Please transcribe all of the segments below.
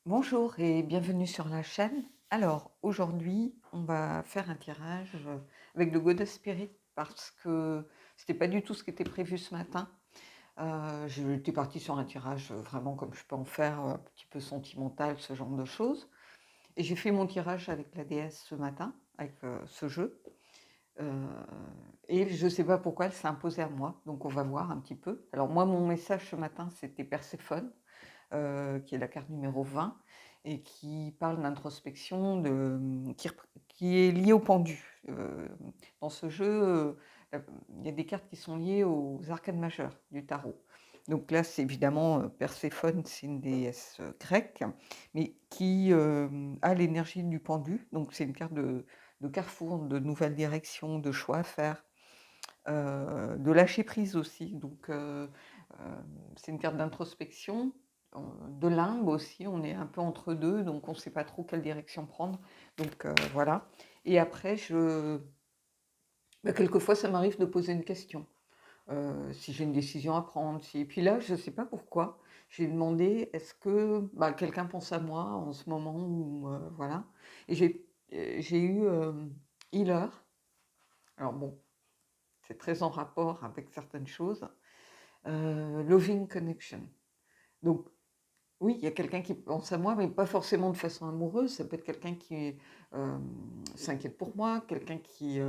Bonjour et bienvenue sur la chaîne. Alors aujourd'hui, on va faire un tirage avec le Goddess Spirit parce que c'était pas du tout ce qui était prévu ce matin. J'étais partie sur un tirage vraiment comme je peux en faire, un petit peu sentimental, ce genre de choses. Et j'ai fait mon tirage avec la déesse ce matin, avec ce jeu. Euh, et je ne sais pas pourquoi elle s'est imposée à moi, donc on va voir un petit peu. Alors moi, mon message ce matin, c'était Perséphone, qui est la carte numéro 20 et qui parle d'introspection, qui est liée au pendu. Dans ce jeu, il y a des cartes qui sont liées aux arcanes majeures du tarot. Donc là, c'est évidemment Perséphone, c'est une déesse grecque, mais qui a l'énergie du pendu. Donc c'est une carte de carrefour, de nouvelles directions, de choix à faire, de lâcher prise aussi. Donc c'est une carte d'introspection, de limbe aussi, on est un peu entre deux, donc on ne sait pas trop quelle direction prendre. Donc voilà. Et après, quelquefois, ça m'arrive de poser une question, si j'ai une décision à prendre. Et puis là, je ne sais pas pourquoi, j'ai demandé, est-ce que quelqu'un pense à moi en ce moment ou voilà. Et j'ai eu Healer. Alors bon, c'est très en rapport avec certaines choses. Loving Connection. Donc, oui, il y a quelqu'un qui pense à moi, mais pas forcément de façon amoureuse. Ça peut être quelqu'un qui s'inquiète pour moi, quelqu'un qui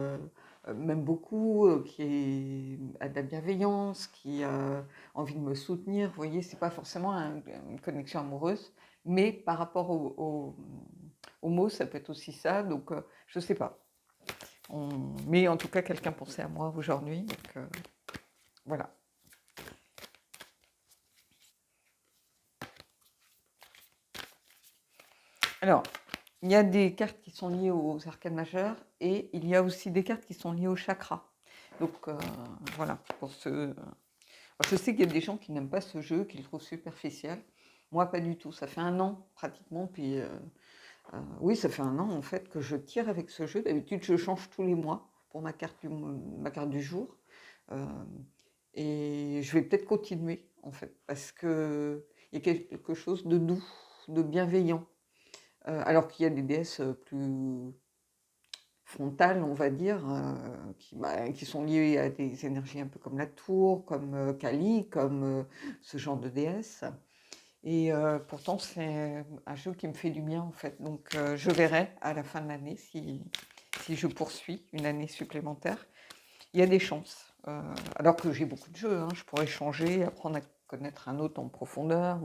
m'aime beaucoup, a de la bienveillance, qui a envie de me soutenir. Vous voyez, c'est pas forcément une connexion amoureuse, mais par rapport aux mots, ça peut être aussi ça. Donc, je sais pas. Mais en tout cas, quelqu'un pensait à moi aujourd'hui. Donc, voilà. Alors, il y a des cartes qui sont liées aux arcanes majeures et il y a aussi des cartes qui sont liées aux chakras. Donc voilà, je sais qu'il y a des gens qui n'aiment pas ce jeu, qui le trouvent superficiel. Moi, pas du tout. Ça fait un an pratiquement, puis oui, ça fait un an en fait que je tire avec ce jeu. D'habitude, je change tous les mois pour ma carte du jour. Euh, et je vais peut-être continuer en fait, parce que il y a quelque chose de doux, de bienveillant. Alors qu'il y a des déesses plus frontales, on va dire, qui sont liées à des énergies un peu comme la tour, comme Kali, comme ce genre de déesse. Et pourtant, c'est un jeu qui me fait du bien, en fait. Donc, je verrai à la fin de l'année si je poursuis une année supplémentaire. Il y a des chances. Alors que j'ai beaucoup de jeux, hein, je pourrais changer, apprendre à connaître un autre en profondeur.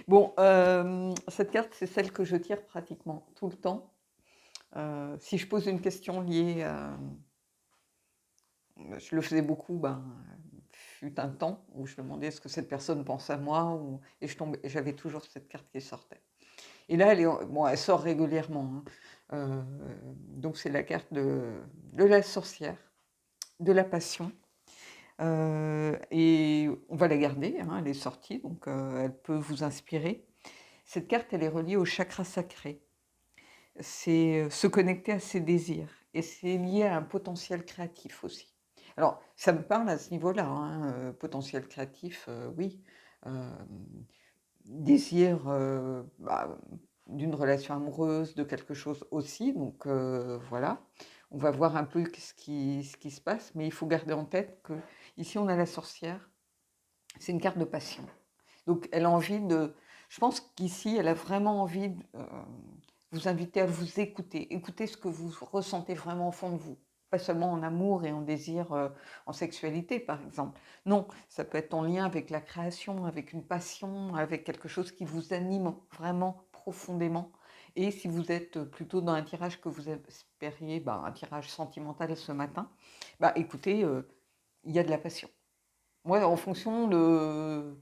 Bon, cette carte, c'est celle que je tire pratiquement tout le temps. Si je pose une question liée à... Je le faisais beaucoup, fut un temps où je demandais est-ce que cette personne pense à moi et j'avais toujours cette carte qui sortait. Et là, elle sort régulièrement, hein. Euh, donc c'est la carte de la sorcière, de la passion. Et on va la garder, hein, elle est sortie, donc elle peut vous inspirer. Cette carte, elle est reliée au chakra sacré. C'est se connecter à ses désirs et c'est lié à un potentiel créatif aussi. Alors, ça me parle à ce niveau-là, hein, potentiel créatif, oui. Euh, désir d'une relation amoureuse, de quelque chose aussi. Donc voilà, on va voir un peu ce qui se passe, mais il faut garder en tête que ici on a la sorcière, c'est une carte de passion. Donc elle a envie de... Je pense qu'ici, elle a vraiment envie de vous inviter à vous écouter. Écoutez ce que vous ressentez vraiment au fond de vous. Pas seulement en amour et en désir, en sexualité, par exemple. Non, ça peut être en lien avec la création, avec une passion, avec quelque chose qui vous anime vraiment profondément. Et si vous êtes plutôt dans un tirage que vous espériez, un tirage sentimental ce matin, écoutez, il y a de la passion. Moi, en fonction de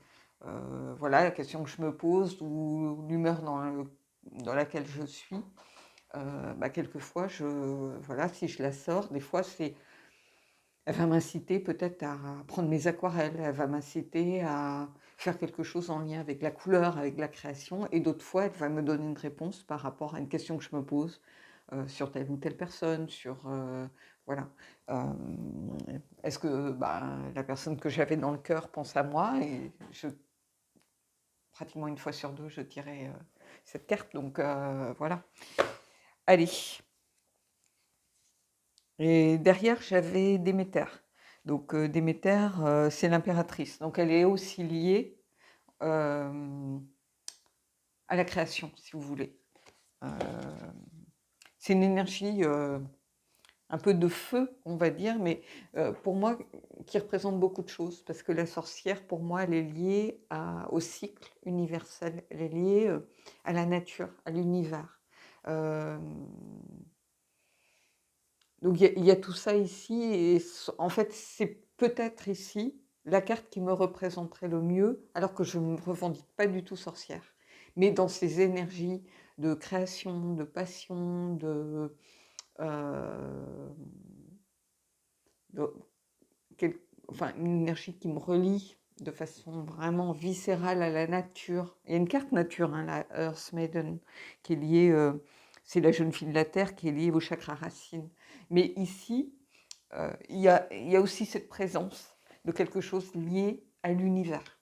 voilà, la question que je me pose ou l'humeur dans laquelle je suis, quelquefois, voilà, si je la sors, des fois, elle va m'inciter peut-être à prendre mes aquarelles, elle va m'inciter à faire quelque chose en lien avec la couleur, avec la création, et d'autres fois, elle va me donner une réponse par rapport à une question que je me pose sur telle ou telle personne, voilà. Euh, Est-ce que la personne que j'avais dans le cœur pense à moi et pratiquement une fois sur deux, je tirais cette carte. Donc voilà. Allez. Et derrière, j'avais Déméter. Donc Déméter, c'est l'impératrice. Donc elle est aussi liée euh, à la création, si vous voulez. Euh, c'est une énergie un peu de feu, on va dire, mais pour moi, qui représente beaucoup de choses, parce que la sorcière, pour moi, elle est liée au cycle universel, elle est liée à la nature, à l'univers. Euh, donc il y a tout ça ici, et en fait, c'est peut-être ici la carte qui me représenterait le mieux, alors que je ne me revendique pas du tout sorcière. Mais dans ces énergies de création, de passion, euh, de- enfin, une énergie qui me relie de façon vraiment viscérale à la nature. Il y a une carte nature, hein, la Earth Maiden, qui est liée, c'est la jeune fille de la Terre qui est liée au chakra racine. Mais ici, il y a aussi cette présence de quelque chose lié à l'univers,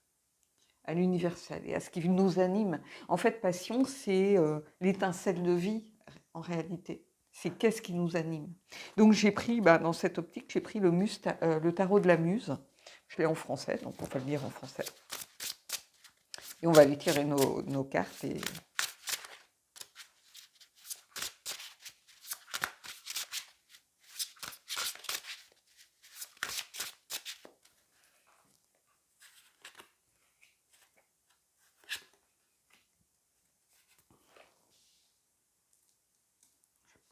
à l'universel et à ce qui nous anime. En fait, passion, c'est l'étincelle de vie en réalité. C'est qu'est-ce qui nous anime. Donc j'ai pris, dans cette optique, j'ai pris le tarot de la muse. Je l'ai en français, donc on va le lire en français. Et on va aller tirer nos cartes. Et...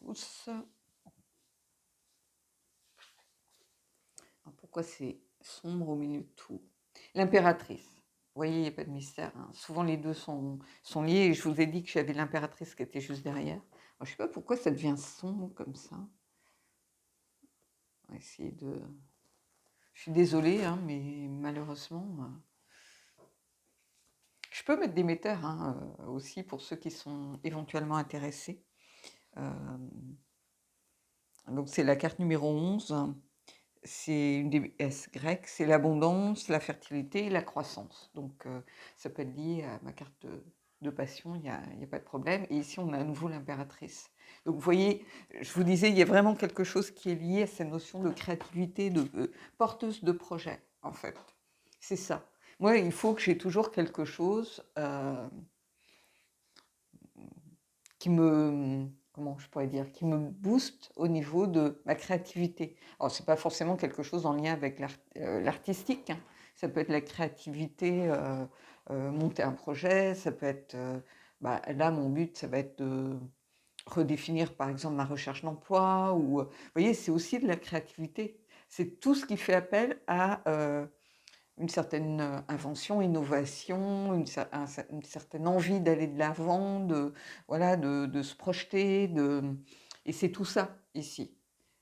pousse. Alors, pourquoi c'est sombre au milieu de tout? L'impératrice. Vous voyez, il n'y a pas de mystère, hein. Souvent, les deux sont liés. Et je vous ai dit que j'avais l'impératrice qui était juste derrière. Alors, je ne sais pas pourquoi ça devient sombre comme ça. On va essayer de... Je suis désolée, hein, mais malheureusement... Je peux mettre des métères hein, aussi pour ceux qui sont éventuellement intéressés. Donc, c'est la carte numéro 11. C'est une déesse grecque, c'est l'abondance, la fertilité et la croissance. Donc, ça peut être lié à ma carte de passion, il n'y a pas de problème. Et ici, on a à nouveau l'impératrice. Donc, vous voyez, je vous disais, il y a vraiment quelque chose qui est lié à cette notion de créativité, de porteuse de projet, en fait. C'est ça. Moi, il faut que j'ai toujours quelque chose qui me, comment je pourrais dire, qui me booste au niveau de ma créativité. Alors, c'est pas forcément quelque chose en lien avec l'artistique, hein. Ça peut être la créativité, monter un projet, ça peut être, là, mon but, ça va être de redéfinir, par exemple, ma recherche d'emploi, ou, vous voyez, c'est aussi de la créativité. C'est tout ce qui fait appel à une certaine invention, innovation, une certaine envie d'aller de l'avant, voilà, de se projeter. Et c'est tout ça ici.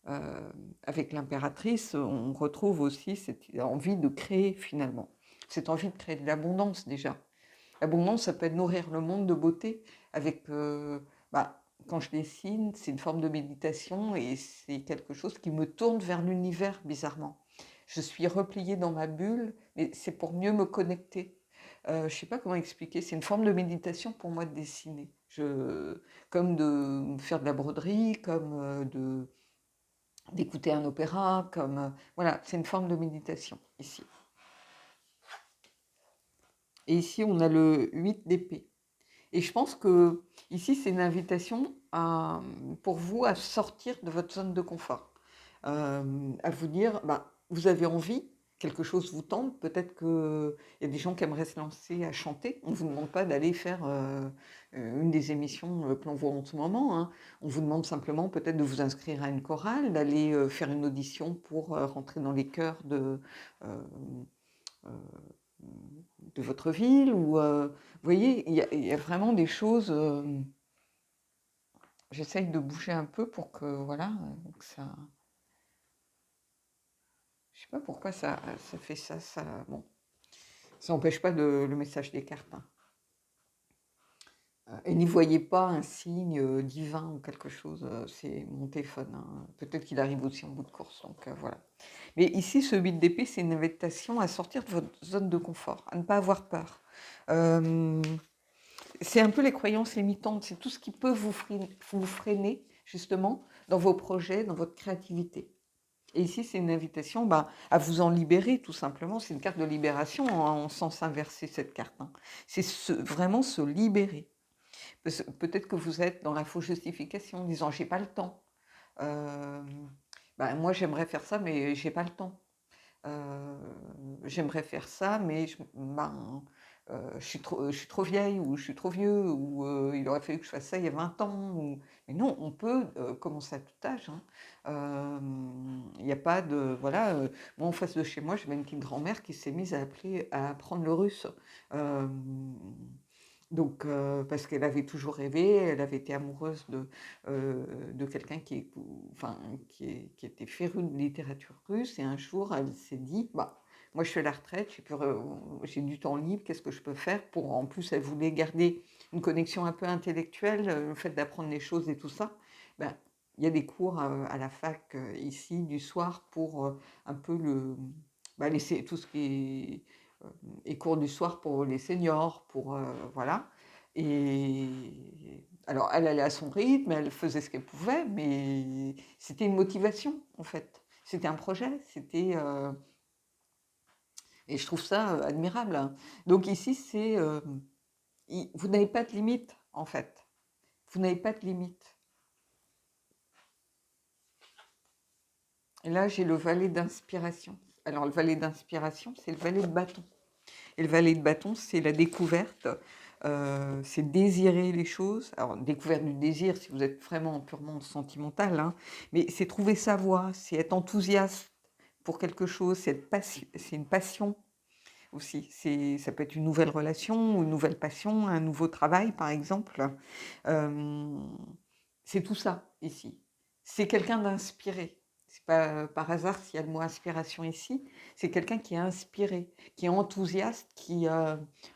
Euh, Avec l'impératrice, on retrouve aussi cette envie de créer finalement. Cette envie de créer de l'abondance déjà. L'abondance, ça peut être nourrir le monde de beauté avec... quand je dessine, c'est une forme de méditation et c'est quelque chose qui me tourne vers l'univers bizarrement. Je suis repliée dans ma bulle, mais c'est pour mieux me connecter. Je ne sais pas comment expliquer, c'est une forme de méditation pour moi de dessiner. Comme de faire de la broderie, comme d'écouter un opéra, comme... voilà, c'est une forme de méditation ici. Et ici, on a le 8 d'épée. Et je pense que ici, c'est une invitation pour vous à sortir de votre zone de confort, à vous dire, vous avez envie, quelque chose vous tente, peut-être qu'il y a des gens qui aimeraient se lancer à chanter. On ne vous demande pas d'aller faire une des émissions que l'on voit en ce moment, hein. On vous demande simplement peut-être de vous inscrire à une chorale, d'aller faire une audition pour rentrer dans les chœurs euh, euh, de votre ville, ou vous voyez, il y a vraiment des choses. J'essaye de bouger un peu pour que voilà, que ça. Je sais pas pourquoi ça fait ça. Bon, ça n'empêche pas le message des cartes, hein. Et n'y voyez pas un signe divin ou quelque chose. C'est mon téléphone, hein. Peut-être qu'il arrive aussi en bout de course. Donc voilà. Mais ici, ce 8 d'épée, c'est une invitation à sortir de votre zone de confort, à ne pas avoir peur. Euh, c'est un peu les croyances limitantes, c'est tout ce qui peut vous freiner, justement, dans vos projets, dans votre créativité. Et ici, c'est une invitation à vous en libérer, tout simplement. C'est une carte de libération en sens inversé, cette carte, hein. C'est vraiment se libérer. Peut-être que vous êtes dans la fausse justification, en disant j'ai pas le temps. Euh, moi, j'aimerais faire ça, mais j'ai pas le temps. J'aimerais faire ça, mais je suis trop vieille ou je suis trop vieux ou il aurait fallu que je fasse ça il y a 20 ans. Mais non, on peut commencer à tout âge, hein. Il n'y a pas de... Voilà, moi en face de chez moi, j'avais une petite grand-mère qui s'est mise à apprendre le russe. Euh, donc, parce qu'elle avait toujours rêvé, elle avait été amoureuse de quelqu'un enfin, qui était féru de littérature russe, et un jour, elle s'est dit, moi je suis à la retraite, j'ai du temps libre, qu'est-ce que je peux faire pour... En plus, elle voulait garder une connexion un peu intellectuelle, le fait d'apprendre les choses et tout ça. Il y a des cours à la fac ici du soir pour un peu laisser tout ce qui est et cours du soir pour les seniors, voilà. Et alors, elle allait à son rythme, elle faisait ce qu'elle pouvait, mais c'était une motivation, en fait. C'était un projet, et je trouve ça admirable, hein. Donc ici, vous n'avez pas de limite, en fait. Vous n'avez pas de limite. Et là, j'ai le valet d'inspiration. Alors, le valet d'inspiration, c'est le valet de bâton. Et le valet de bâton, c'est la découverte, c'est désirer les choses. Alors, découverte du désir, si vous êtes vraiment purement sentimental, hein, mais c'est trouver sa voie, c'est être enthousiaste pour quelque chose, c'est une passion aussi. Ça peut être une nouvelle relation, une nouvelle passion, un nouveau travail, par exemple. Euh, c'est tout ça, ici. C'est quelqu'un d'inspiré. C'est pas par hasard s'il y a le mot inspiration ici. C'est quelqu'un qui est inspiré, qui est enthousiaste, qui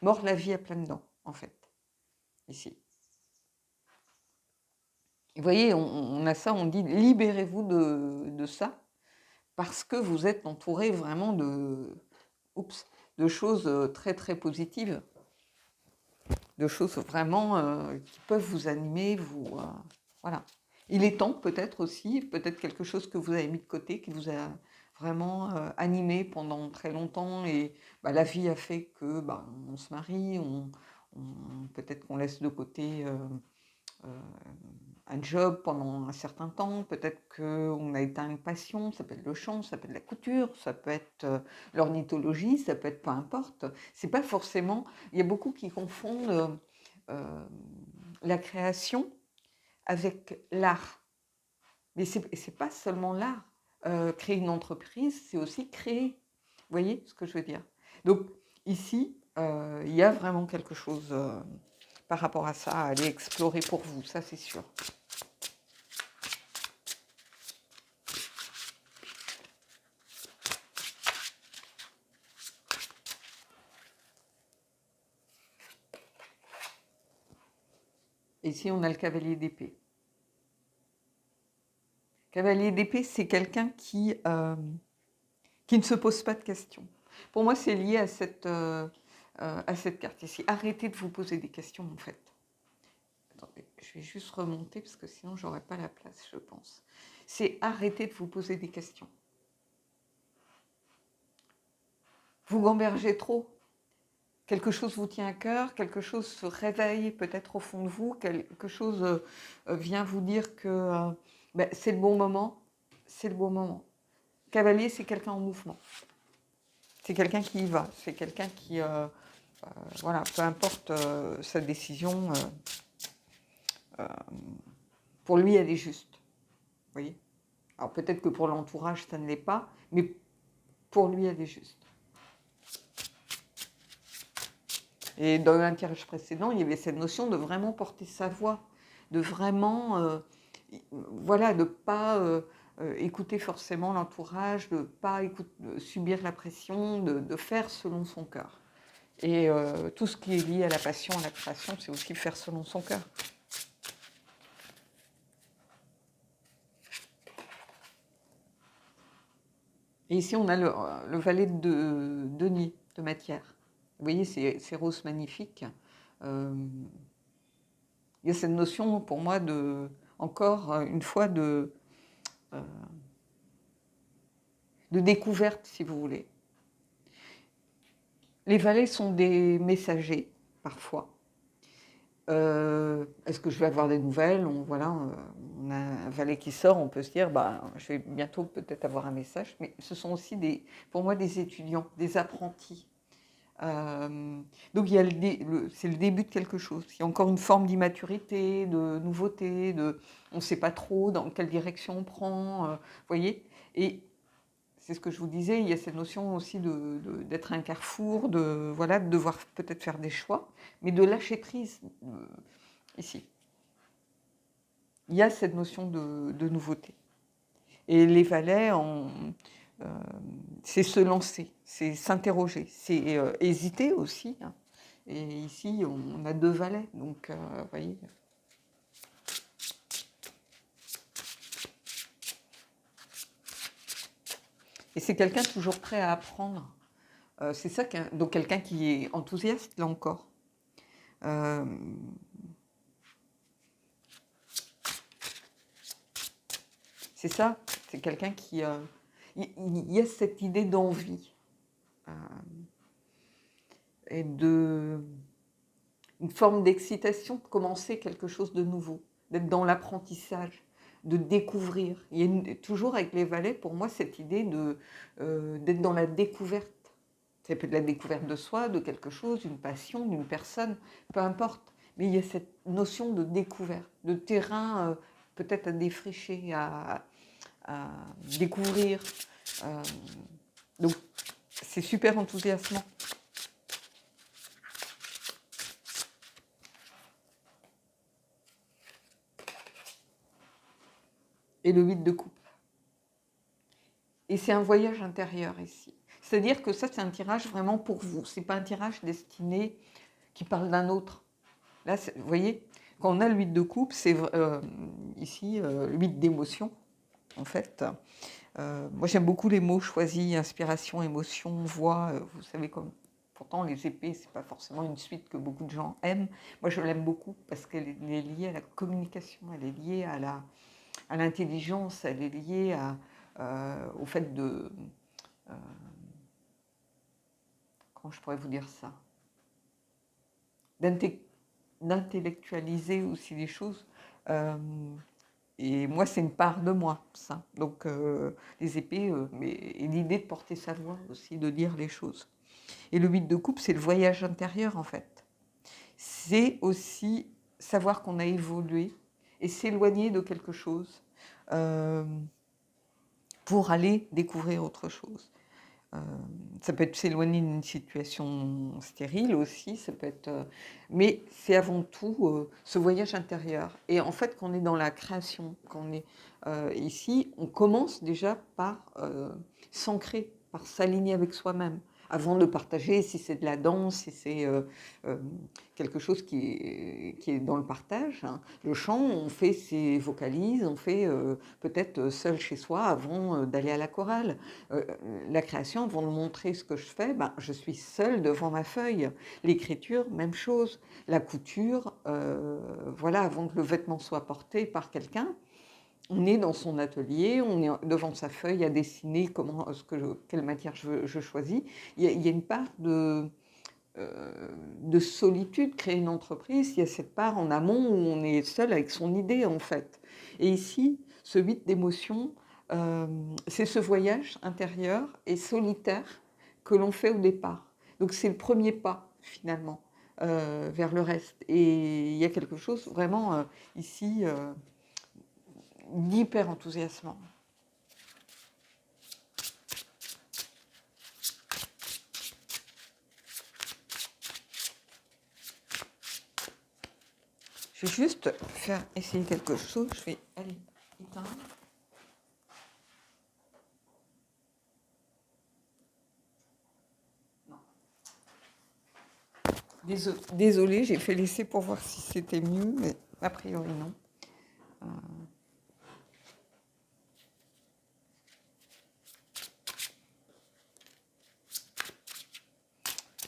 mord la vie à pleines dents, en fait, ici. Et vous voyez, on a ça, on dit libérez-vous de ça, parce que vous êtes entouré vraiment de choses très très positives, de choses vraiment qui peuvent vous animer, voilà. Il est temps peut-être aussi, peut-être quelque chose que vous avez mis de côté, qui vous a vraiment animé pendant très longtemps, et la vie a fait que on se marie, peut-être qu'on laisse de côté euh, un job pendant un certain temps, peut-être qu'on a éteint une passion, ça peut être le chant, ça peut être la couture, ça peut être l'ornithologie, ça peut être peu importe. C'est pas forcément... Il y a beaucoup qui confondent la création avec l'art. Mais c'est pas seulement l'art. Créer une entreprise, c'est aussi créer. Vous voyez ce que je veux dire? Donc ici, il y a vraiment quelque chose par rapport à ça à aller explorer pour vous, ça c'est sûr. Et ici, on a le cavalier d'épée. Cavalier d'épée, c'est quelqu'un qui ne se pose pas de questions. Pour moi, c'est lié à cette carte ici. Arrêtez de vous poser des questions, en fait. Attendez, je vais juste remonter parce que sinon, j'aurais pas la place, je pense. C'est arrêter de vous poser des questions. Vous gambergez trop. Quelque chose vous tient à cœur, quelque chose se réveille peut-être au fond de vous, quelque chose vient vous dire que c'est le bon moment, c'est le bon moment. Cavalier, c'est quelqu'un en mouvement. C'est quelqu'un qui y va, c'est quelqu'un qui, voilà, peu importe sa décision, pour lui, elle est juste. Vous voyez? Alors peut-être que pour l'entourage, ça ne l'est pas, mais pour lui, elle est juste. Et dans un tirage précédent, il y avait cette notion de vraiment porter sa voix, de vraiment, voilà, de ne pas écouter forcément l'entourage, de ne pas subir la pression, de faire selon son cœur. Et tout ce qui est lié à la passion, à la création, c'est aussi faire selon son cœur. Et ici, on a le valet de denier, de matière. Vous voyez, ces roses magnifiques. Euh, il y a cette notion pour moi encore une fois, euh, de découverte, si vous voulez. Les valets sont des messagers, parfois. Est-ce que je vais avoir des nouvelles? Voilà, on a un valet qui sort, on peut se dire, bah, je vais bientôt peut-être avoir un message. Mais ce sont aussi, pour moi, des étudiants, des apprentis. Donc c'est le début de quelque chose. Il y a encore une forme d'immaturité, de nouveauté, on ne sait pas trop dans quelle direction on prend, vous voyez. Et c'est ce que je vous disais, il y a cette notion aussi d'être un carrefour, voilà, de devoir peut-être faire des choix, mais de lâcher prise ici. Il y a cette notion de nouveauté. Et les valets, c'est se lancer, c'est s'interroger, c'est hésiter aussi, hein. Et ici, on a 2 valets, donc vous voyez. Et c'est quelqu'un toujours prêt à apprendre. C'est ça, donc quelqu'un qui est enthousiaste, là encore. C'est ça, c'est quelqu'un qui... il y a cette idée d'envie et une forme d'excitation de commencer quelque chose de nouveau, d'être dans l'apprentissage, de découvrir. Il y a toujours avec les valets, pour moi, cette idée d'être dans la découverte. Ça peut être la découverte de soi, de quelque chose, d'une passion, d'une personne, peu importe. Mais il y a cette notion de découverte, de terrain peut-être à défricher, à découvrir. Donc, c'est super enthousiasmant. Et le 8 de coupe. Et c'est un voyage intérieur ici. C'est-à-dire que ça, c'est un tirage vraiment pour vous. Ce n'est pas un tirage destiné qui parle d'un autre. Là, vous voyez, quand on a le 8 de coupe, c'est ici le 8 d'émotion, en fait. Moi, j'aime beaucoup les mots choisis, inspiration, émotion, voix. Vous savez, comme pourtant les épées, c'est pas forcément une suite que beaucoup de gens aiment. Moi, je l'aime beaucoup parce qu'elle est liée à la communication, elle est liée à l'intelligence, elle est liée au fait de... comment je pourrais vous dire ça? D'intellectualiser aussi les choses. Et moi, c'est une part de moi, ça. Donc, les épées, et l'idée de porter sa voix aussi, de dire les choses. Et le 8 de coupe, c'est le voyage intérieur, en fait. C'est aussi savoir qu'on a évolué et s'éloigner de quelque chose pour aller découvrir autre chose. Ça peut être s'éloigner d'une situation stérile aussi, ça peut être, mais c'est avant tout ce voyage intérieur. Et en fait, quand on est dans la création, quand on est ici, on commence déjà par s'ancrer, par s'aligner avec soi-même, avant de partager, si c'est de la danse, si c'est quelque chose qui est dans le partage. Hein. Le chant, on fait ses vocalises, on fait peut-être seul chez soi avant d'aller à la chorale. La création, avant de montrer ce que je fais, ben, je suis seule devant ma feuille. L'écriture, même chose. La couture, voilà, avant que le vêtement soit porté par quelqu'un, on est dans son atelier, on est devant sa feuille à dessiner quelle matière je choisis. Il y a une part de solitude, créer une entreprise, il y a cette part en amont où on est seul avec son idée en fait. Et ici, ce 8 d'émotion, c'est ce voyage intérieur et solitaire que l'on fait au départ. Donc c'est le premier pas finalement vers le reste. Et il y a quelque chose vraiment ici d'hyper enthousiasmant. Je vais juste essayer quelque chose. Je vais aller éteindre. Non. Désolée, j'ai fait l'essai pour voir si c'était mieux, mais a priori non.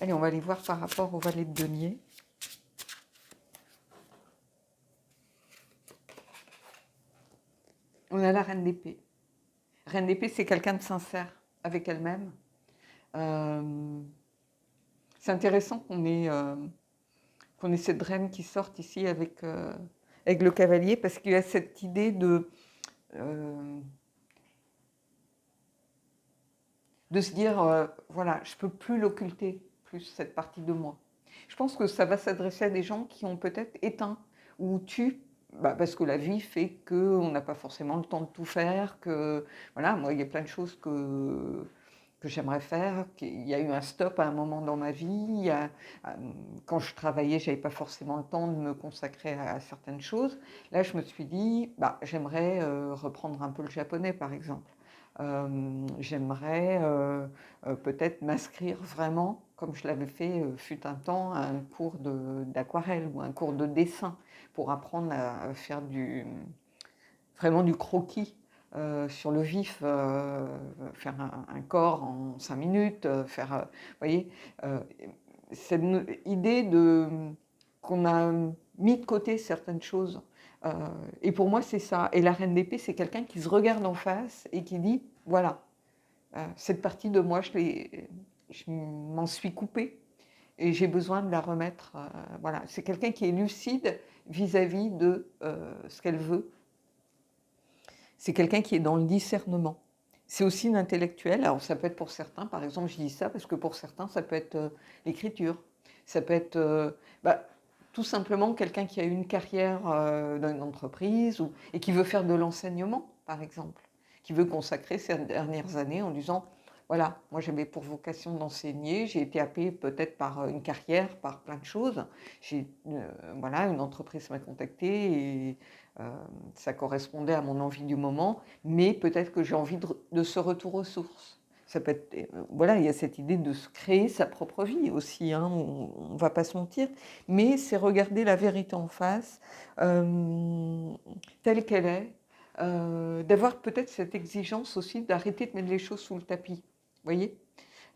Allez, on va aller voir par rapport au valet de denier. On a la reine d'épée. Reine d'épée, c'est quelqu'un de sincère avec elle-même. C'est intéressant qu'on ait cette reine qui sorte ici avec le cavalier, parce qu'il y a cette idée de se dire, voilà, je ne peux plus l'occulter, plus cette partie de moi. Je pense que ça va s'adresser à des gens qui ont peut-être éteint ou tué, parce que la vie fait qu'on n'a pas forcément le temps de tout faire, que, voilà, moi, il y a plein de choses que j'aimerais faire, qu'il y a eu un stop à un moment dans ma vie, quand je travaillais, je n'avais pas forcément le temps de me consacrer à certaines choses. Là, je me suis dit, j'aimerais reprendre un peu le japonais, par exemple. J'aimerais peut-être m'inscrire vraiment, comme je l'avais fait fut un temps, à un cours d'aquarelle ou un cours de dessin pour apprendre à faire vraiment du croquis sur le vif, faire un corps en 5 minutes, vous voyez, cette idée qu'on a mis de côté certaines choses. Et pour moi, c'est ça. Et la reine d'épée, c'est quelqu'un qui se regarde en face et qui dit, voilà, cette partie de moi, je m'en suis coupée et j'ai besoin de la remettre. Voilà. C'est quelqu'un qui est lucide vis-à-vis de ce qu'elle veut. C'est quelqu'un qui est dans le discernement. C'est aussi une intellectuelle. Alors ça peut être pour certains, par exemple, je dis ça parce que pour certains, ça peut être l'écriture. Ça peut être tout simplement quelqu'un qui a eu une carrière dans une entreprise et qui veut faire de l'enseignement, par exemple, qui veut consacrer ses dernières années en disant, voilà, moi j'avais pour vocation d'enseigner, j'ai été happée peut-être par une carrière, par plein de choses. Voilà, une entreprise m'a contactée et ça correspondait à mon envie du moment, mais peut-être que j'ai envie de ce retour aux sources. Ça peut être, voilà, il y a cette idée de se créer sa propre vie aussi, hein, on ne va pas se mentir, mais c'est regarder la vérité en face, telle qu'elle est, d'avoir peut-être cette exigence aussi d'arrêter de mettre les choses sous le tapis, vous voyez,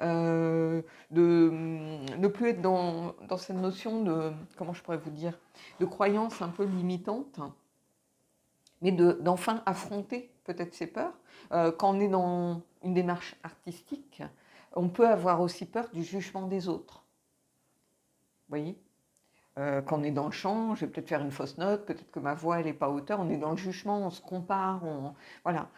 de ne plus être dans cette notion de, comment je pourrais vous dire, de croyance un peu limitante, mais d'enfin affronter peut-être ses peurs. Quand on est dans une démarche artistique, on peut avoir aussi peur du jugement des autres. Vous voyez, quand on est dans le chant, je vais peut-être faire une fausse note, peut-être que ma voix elle n'est pas à hauteur, on est dans le jugement, on se compare, voilà.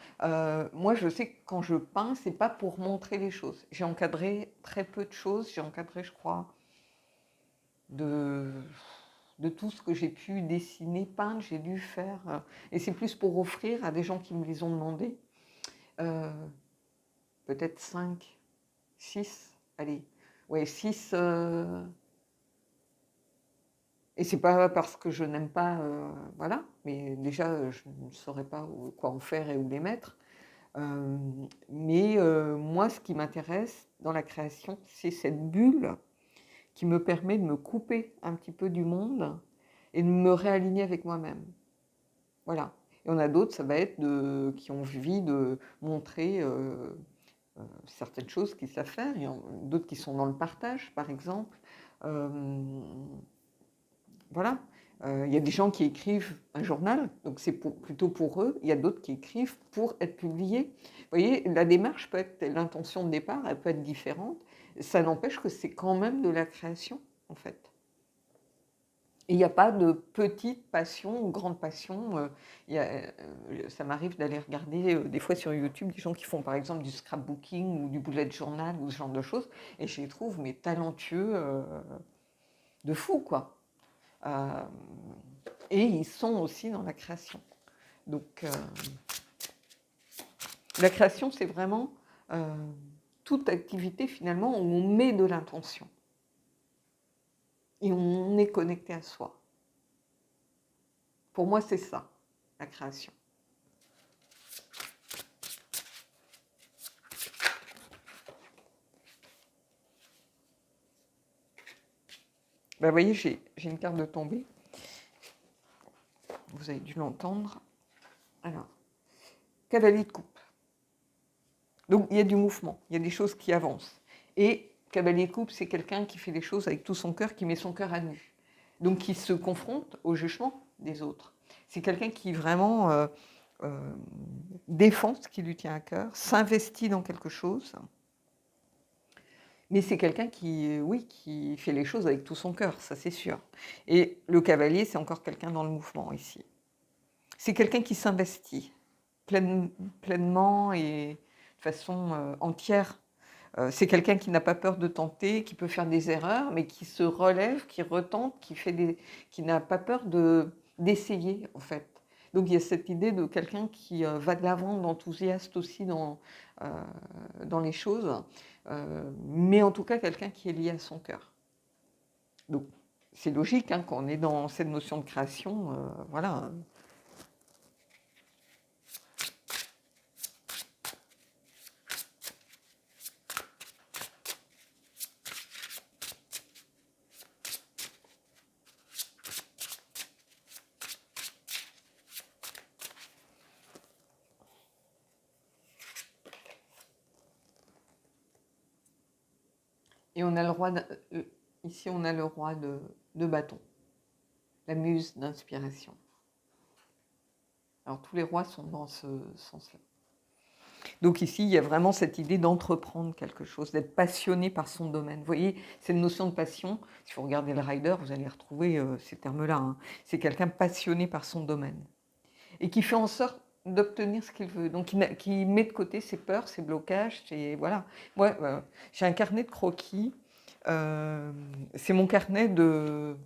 Moi je sais que quand je peins, c'est pas pour montrer les choses. J'ai encadré très peu de choses, j'ai encadré je crois de tout ce que j'ai pu dessiner, peindre, j'ai dû faire. Et c'est plus pour offrir à des gens qui me les ont demandé. Peut-être 5, 6, allez, ouais, 6. Et c'est pas parce que je n'aime pas, voilà, mais déjà, je ne saurais pas quoi en faire et où les mettre. Mais moi, ce qui m'intéresse dans la création, c'est cette bulle qui me permet de me couper un petit peu du monde et de me réaligner avec moi-même. Voilà. Et on a d'autres, ça va être qui ont envie de montrer certaines choses qu'ils savent faire. Il y en a d'autres qui sont dans le partage, par exemple. Voilà. Il y a des gens qui écrivent un journal, donc c'est plutôt pour eux. Il y a d'autres qui écrivent pour être publiés. Vous voyez, la démarche peut être, l'intention de départ, elle peut être différente. Ça n'empêche que c'est quand même de la création, en fait. Et il n'y a pas de petite passion ou grande passion. Ça m'arrive d'aller regarder des fois sur YouTube des gens qui font par exemple du scrapbooking ou du bullet journal ou ce genre de choses. Et je les trouve mais talentueux de fou, quoi. Et ils sont aussi dans la création. Donc la création, c'est vraiment toute activité finalement où on met de l'intention. Et on est connecté à soi. Pour moi, c'est ça, la création. Vous voyez, j'ai une carte de tombée. Vous avez dû l'entendre. Alors, cavalier de coupe. Donc, il y a du mouvement, il y a des choses qui avancent. Et Cavalier de coupe, c'est quelqu'un qui fait les choses avec tout son cœur, qui met son cœur à nu. Donc qui se confronte au jugement des autres. C'est quelqu'un qui vraiment défend ce qui lui tient à cœur, s'investit dans quelque chose. Mais c'est quelqu'un qui, oui, qui fait les choses avec tout son cœur, ça c'est sûr. Et le cavalier, c'est encore quelqu'un dans le mouvement ici. C'est quelqu'un qui s'investit pleinement et de façon entière. C'est quelqu'un qui n'a pas peur de tenter, qui peut faire des erreurs, mais qui se relève, qui retente, qui n'a pas peur d'essayer, en fait. Donc il y a cette idée de quelqu'un qui va de l'avant, d'enthousiaste aussi dans les choses, mais en tout cas quelqu'un qui est lié à son cœur. Donc c'est logique, hein, quand on est dans cette notion de création, voilà. Et on a le roi, ici on a le roi de bâton, la muse d'inspiration. Alors tous les rois sont dans ce sens-là. Donc ici, il y a vraiment cette idée d'entreprendre quelque chose, d'être passionné par son domaine. Vous voyez, cette notion de passion, si vous regardez le rider, vous allez retrouver ces termes-là. Hein. C'est quelqu'un passionné par son domaine et qui fait en sorte d'obtenir ce qu'il veut. Donc qui met de côté ses peurs, ses blocages, voilà. Moi, j'ai un carnet de croquis. C'est mon carnet de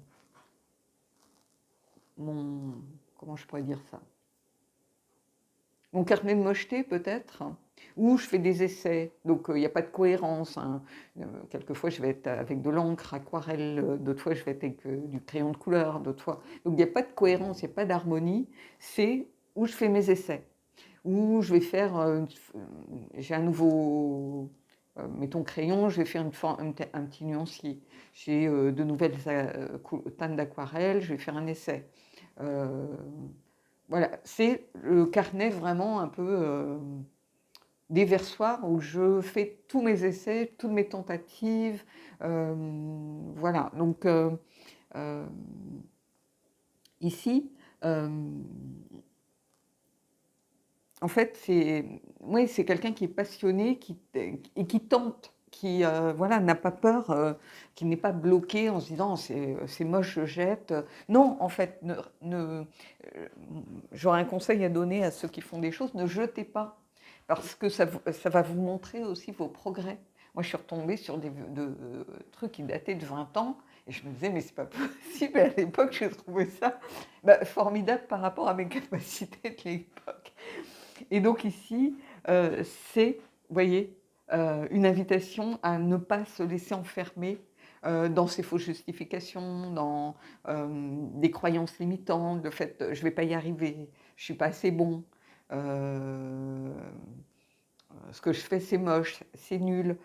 comment je pourrais dire ça, mon carnet de mocheté peut-être, où je fais des essais, donc il n'y a pas de cohérence. Hein. Quelquefois je vais être avec de l'encre, aquarelle, d'autres fois je vais être avec du crayon de couleur, d'autres fois. Donc il n'y a pas de cohérence, il n'y a pas d'harmonie, c'est où je fais mes essais, où je vais faire, j'ai un nouveau, mettons crayon, je vais faire un petit nuancier, j'ai de nouvelles teintes d'aquarelle, je vais faire un essai. Voilà, c'est le carnet vraiment un peu déversoir où je fais tous mes essais, toutes mes tentatives. Voilà, donc ici, en fait, c'est quelqu'un qui est passionné et qui tente, qui voilà, n'a pas peur, qui n'est pas bloqué en se disant c'est moche, je jette. Non, en fait, j'aurais un conseil à donner à ceux qui font des choses, ne jetez pas, parce que ça va vous montrer aussi vos progrès. Moi, je suis retombée sur des trucs qui dataient de 20 ans, et je me disais, mais c'est pas possible, à l'époque, j'ai trouvé ça formidable par rapport à mes capacités de l'époque. Et donc ici, c'est, vous voyez, une invitation à ne pas se laisser enfermer dans ces fausses justifications, dans des croyances limitantes, le fait je ne vais pas y arriver, je ne suis pas assez bon, ce que je fais c'est moche, c'est nul,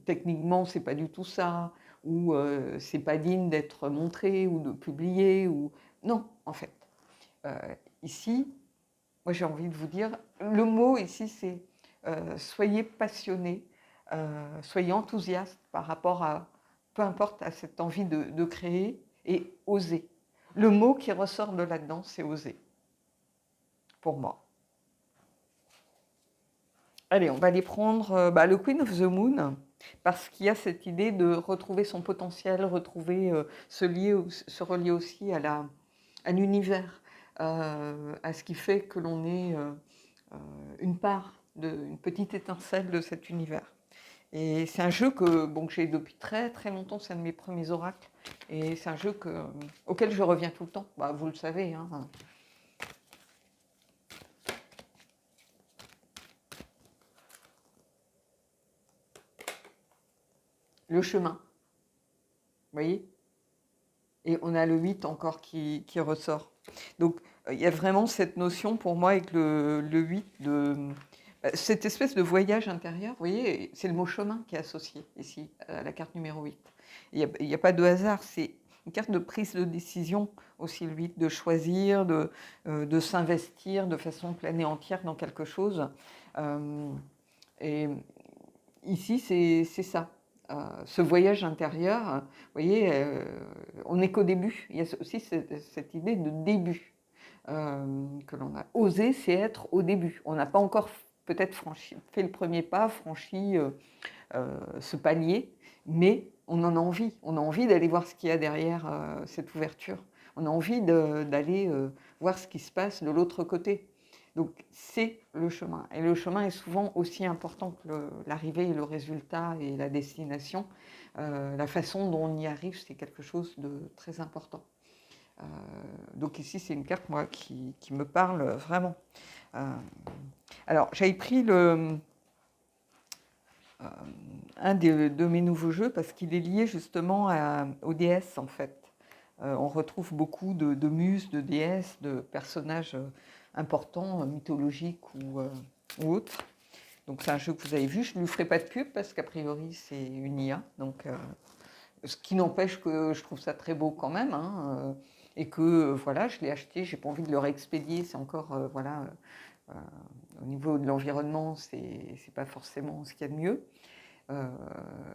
techniquement c'est pas du tout ça, ou c'est pas digne d'être montré ou de publier, ou non en fait. Ici, moi j'ai envie de vous dire, le mot ici c'est soyez passionné, soyez enthousiaste par rapport à, peu importe, à cette envie de créer et oser. Le mot qui ressort de là-dedans, c'est oser, pour moi. Allez, on va aller prendre le Queen of the Moon, parce qu'il y a cette idée de retrouver son potentiel, retrouver, se relier aussi à l'univers, à ce qui fait que l'on est une part, une petite étincelle de cet univers. Et c'est un jeu que j'ai depuis très très longtemps, c'est un de mes premiers oracles, et c'est un jeu auquel je reviens tout le temps, vous le savez. Hein. Le chemin, vous voyez. Et on a le 8 encore qui ressort. Donc il y a vraiment cette notion pour moi avec le 8 cette espèce de voyage intérieur, vous voyez, c'est le mot chemin qui est associé ici à la carte numéro 8. Il n'y a pas de hasard, c'est une carte de prise de décision aussi, le 8, de choisir, de s'investir de façon pleine et entière dans quelque chose. Et ici, c'est ça. Ce voyage intérieur, vous voyez, on n'est qu'au début. Il y a aussi cette idée de début que l'on a. Oser, c'est être au début. On n'a pas encore peut-être fait le premier pas, franchi ce palier, mais on en a envie. On a envie d'aller voir ce qu'il y a derrière cette ouverture. On a envie d'aller voir ce qui se passe de l'autre côté. Donc c'est le chemin. Et le chemin est souvent aussi important que l'arrivée et le résultat et la destination. La façon dont on y arrive, c'est quelque chose de très important. Donc ici, c'est une carte, moi, qui me parle vraiment. Alors, j'avais pris un de mes nouveaux jeux parce qu'il est lié justement aux déesses, en fait. On retrouve beaucoup de muses, de déesses, de personnages importants, mythologiques ou autres. Donc c'est un jeu que vous avez vu. Je ne lui ferai pas de pub parce qu'a priori c'est une IA. Donc, ce qui n'empêche que je trouve ça très beau quand même. Hein, et que voilà, je l'ai acheté. J'ai pas envie de le réexpédier. C'est encore voilà. euh, Au niveau de l'environnement, c'est pas forcément ce qu'il y a de mieux.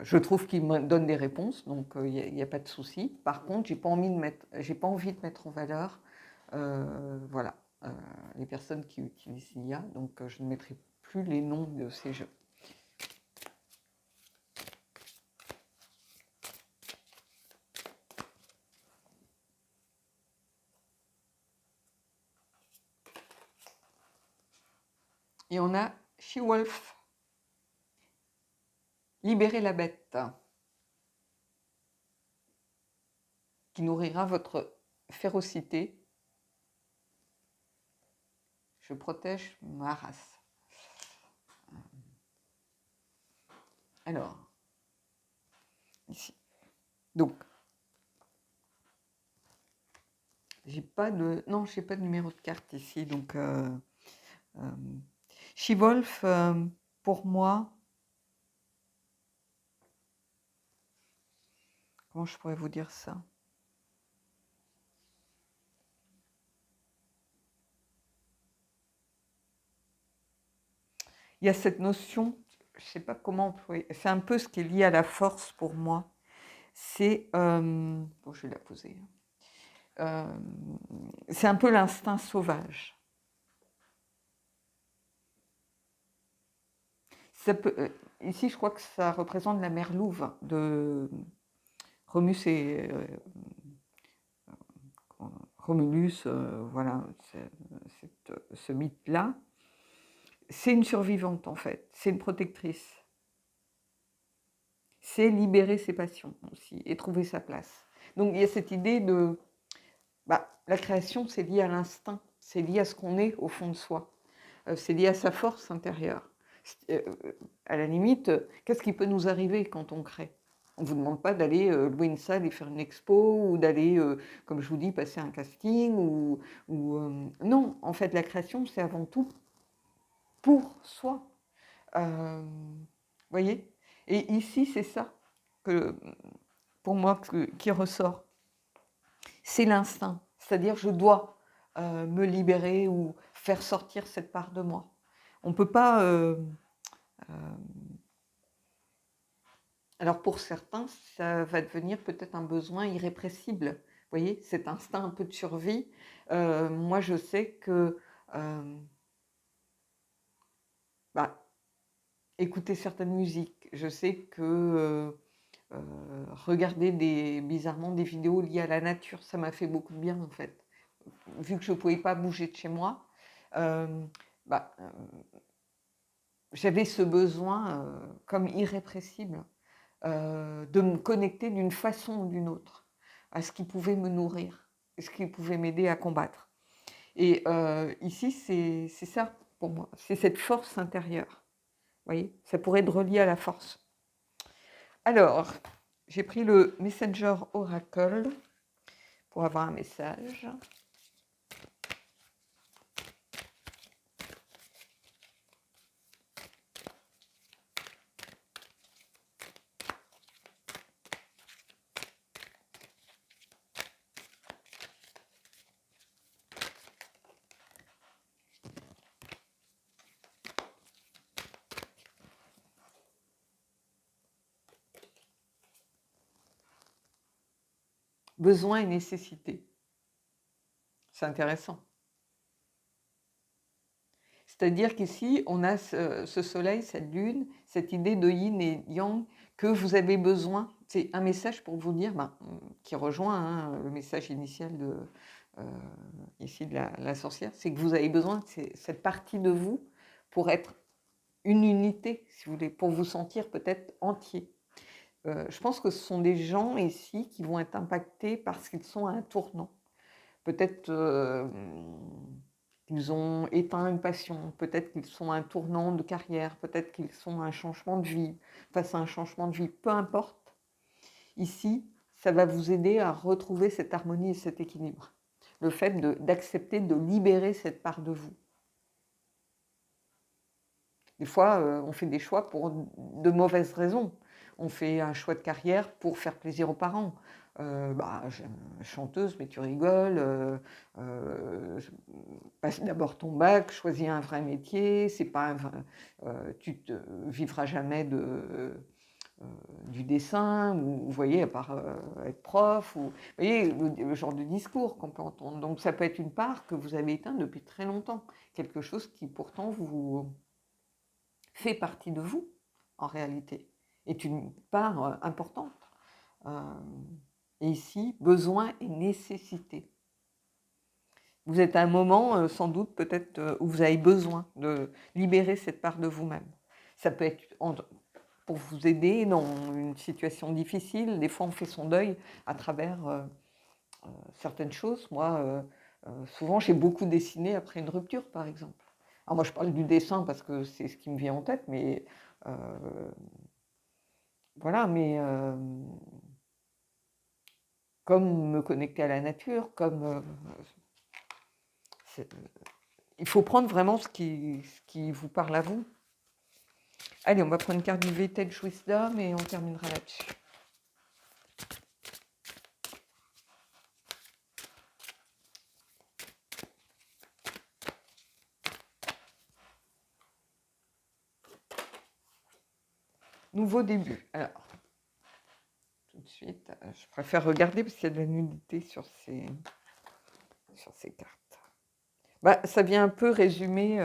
Je trouve qu'il me donne des réponses, donc il n'y a pas de souci. Par contre, j'ai pas envie de mettre en valeur, voilà, les personnes qui utilisent l'IA, donc je ne mettrai plus les noms de ces jeux. Et on a She-Wolf, libérez la bête, qui nourrira votre férocité. Je protège ma race. Alors, ici. Donc, j'ai pas de numéro de carte ici, donc She-Wolf, pour moi, comment je pourrais vous dire ça? Il y a cette notion, je ne sais pas comment employer, c'est un peu ce qui est lié à la force pour moi. C'est, bon, je vais la poser. C'est un peu l'instinct sauvage. Ça peut, ici, je crois que ça représente la merlouve de Romus et Romulus, voilà, ce mythe-là. C'est une survivante en fait, c'est une protectrice. C'est libérer ses passions aussi et trouver sa place. Donc il y a cette idée de la création, c'est lié à l'instinct, c'est lié à ce qu'on est au fond de soi, c'est lié à sa force intérieure. À la limite, qu'est-ce qui peut nous arriver quand on crée? On ne vous demande pas d'aller louer une salle et faire une expo ou d'aller, comme je vous dis, passer un casting non, en fait, la création, c'est avant tout pour soi. Vous voyez? Et ici, c'est ça que, pour moi, qui ressort. C'est l'instinct. C'est-à-dire, je dois me libérer ou faire sortir cette part de moi. On ne peut pas... alors, pour certains, ça va devenir peut-être un besoin irrépressible. Vous voyez, cet instinct un peu de survie. Moi, je sais que... écouter certaines musiques. Je sais que regarder bizarrement des vidéos liées à la nature, ça m'a fait beaucoup de bien en fait. Vu que je ne pouvais pas bouger de chez moi, euh, bah, euh, j'avais ce besoin comme irrépressible de me connecter d'une façon ou d'une autre à ce qui pouvait me nourrir, et ce qui pouvait m'aider à combattre. Et ici, c'est ça pour moi, c'est cette force intérieure. Vous voyez, ça pourrait être relié à la force. Alors, j'ai pris le Messenger Oracle pour avoir un message. besoin et nécessité. C'est intéressant. C'est-à-dire qu'ici, on a ce soleil, cette lune, cette idée de yin et yang que vous avez besoin. C'est un message pour vous dire, qui rejoint le message initial euh, ici de la sorcière, c'est que vous avez besoin de cette partie de vous pour être une unité, si vous voulez, pour vous sentir peut-être entier. Je pense que ce sont des gens ici qui vont être impactés parce qu'ils sont à un tournant. Peut-être qu'ils ont éteint une passion, peut-être qu'ils sont à un tournant de carrière, peut-être qu'ils sont à un changement de vie, face à un changement de vie, peu importe. Ici, ça va vous aider à retrouver cette harmonie et cet équilibre. Le fait d'accepter de libérer cette part de vous. Des fois, on fait des choix pour de mauvaises raisons. On fait un choix de carrière pour faire plaisir aux parents. Chanteuse, mais tu rigoles. Passe d'abord ton bac, choisis un vrai métier. C'est pas tu ne vivras jamais du dessin, ou vous voyez, à part être prof. Vous voyez le genre de discours qu'on peut entendre. Donc ça peut être une part que vous avez éteinte depuis très longtemps. Quelque chose qui pourtant vous fait partie de vous, en réalité, est une part importante. Et ici, besoin et nécessité. Vous êtes à un moment, sans doute, peut-être, où vous avez besoin de libérer cette part de vous-même. Ça peut être pour vous aider dans une situation difficile. Des fois, on fait son deuil à travers certaines choses. Moi, souvent, j'ai beaucoup dessiné après une rupture, par exemple. Alors moi, je parle du dessin parce que c'est ce qui me vient en tête, mais voilà, mais comme me connecter à la nature, comme il faut prendre vraiment ce qui vous parle à vous. Allez, on va prendre une carte du Vintage Wisdom et on terminera là-dessus. Nouveau début. Alors, tout de suite, je préfère regarder parce qu'il y a de la nudité sur ces cartes. Ça vient un peu résumer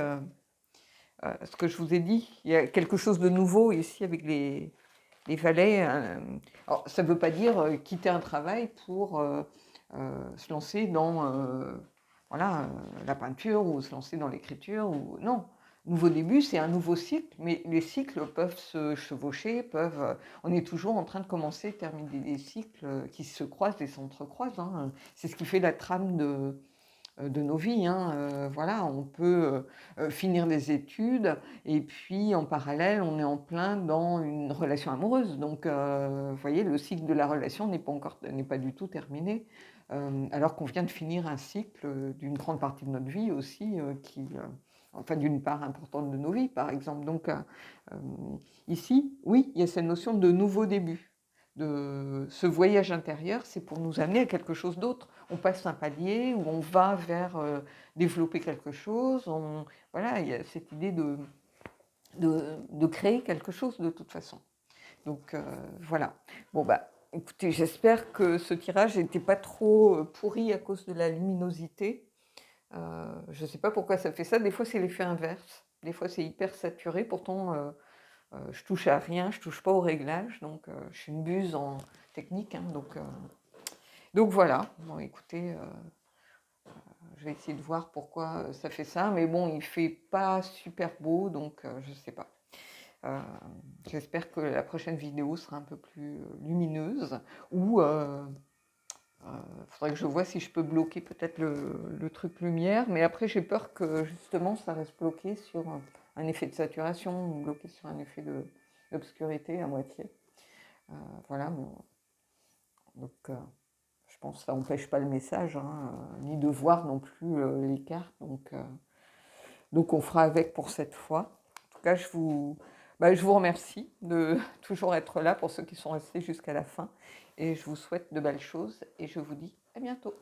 ce que je vous ai dit. Il y a quelque chose de nouveau ici avec les valets. Alors, ça ne veut pas dire quitter un travail pour se lancer dans la peinture ou se lancer dans l'écriture. Non, nouveau début, c'est un nouveau cycle, mais les cycles peuvent se chevaucher, on est toujours en train de commencer, terminer des cycles qui se croisent et s'entrecroisent. C'est ce qui fait la trame de nos vies. Voilà, on peut finir des études et puis en parallèle, on est en plein dans une relation amoureuse. Donc, vous voyez, le cycle de la relation n'est pas du tout terminé, alors qu'on vient de finir un cycle d'une grande partie de notre vie aussi, enfin d'une part importante de nos vies, par exemple. Donc, ici, oui, il y a cette notion de nouveau début. De ce voyage intérieur, c'est pour nous amener à quelque chose d'autre. On passe un palier où on va vers développer quelque chose. Voilà, il y a cette idée de créer quelque chose de toute façon. Donc voilà. Bon écoutez, j'espère que ce tirage n'était pas trop pourri à cause de la luminosité. Je ne sais pas pourquoi ça fait ça. Des fois, c'est l'effet inverse. Des fois, c'est hyper saturé. Pourtant, je touche à rien, je touche pas au réglage. Donc, je suis une buse en technique. Donc voilà. Bon, écoutez, je vais essayer de voir pourquoi ça fait ça. Mais bon, il fait pas super beau, donc je ne sais pas. J'espère que la prochaine vidéo sera un peu plus lumineuse, ou faudrait que je vois si je peux bloquer peut-être le truc lumière, mais après j'ai peur que justement ça reste bloqué sur un effet de saturation, ou bloqué sur un effet d'obscurité à moitié. Voilà, donc je pense que ça n'empêche pas le message, ni de voir non plus les cartes, donc on fera avec pour cette fois. En tout cas, je vous remercie de toujours être là pour ceux qui sont restés jusqu'à la fin. Et je vous souhaite de belles choses et je vous dis à bientôt.